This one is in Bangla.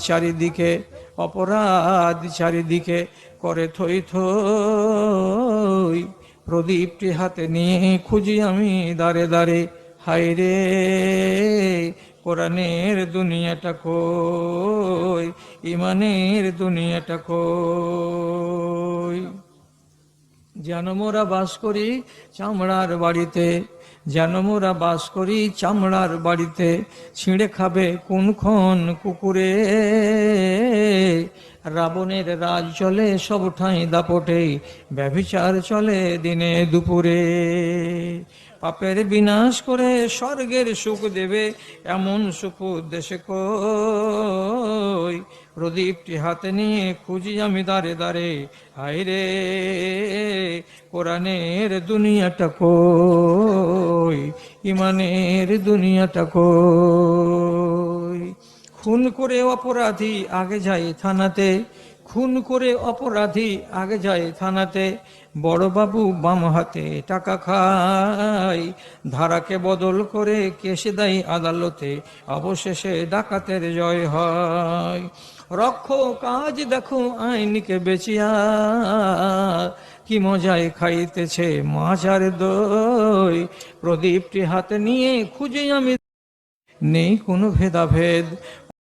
চারিদিকে, অপরাধ চারিদিকে করে থই থই। প্রদীপটি হাতে নিয়ে খুঁজি আমি দাঁড়ে দাঁড়ে, হায় রে কোরআনের দুনিয়াটা কই, ইমানের দুনিয়াটা কই। যেন মোরা বাস করি চামড়ার বাড়িতে, যেন মোরা বাস করি চামড়ার বাড়িতে, ছিঁড়ে খাবে কোনক্ষণ কুকুরে। রাবণের রাজ চলে সব ঠাঁই দাপটে, ব্যভিচার চলে দিনে দুপুরে। পাপের বিনাশ করে স্বর্গের সুখ দেবে, এমন সুখ দেশে কই। প্রদীপটি হাতে নিয়ে খুঁজি আমি দাঁড়ে দাঁড়ে, হায় রে কোরআনের দুনিয়াটা কই, ইমানের দুনিয়াটা কই। খুন করে অপরাধী আগে যায় থানাতে, খুন করে অপরাধী আগে যায় থানাতে, বড়বাবু বাম হাতে টাকা খায়, ধারাকে বদল করে কেসে দেয় আদালতে, অবশেষে ডাকাতের জয় হয়। রক্ষো কাজ দেখো আইনকে বেচিয়া, কি মজায় খাইতেছে মাছ আর দই। প্রদীপটি হাতে নিয়ে খুঁজে আমি, নেই কোনো ভেদাভেদ,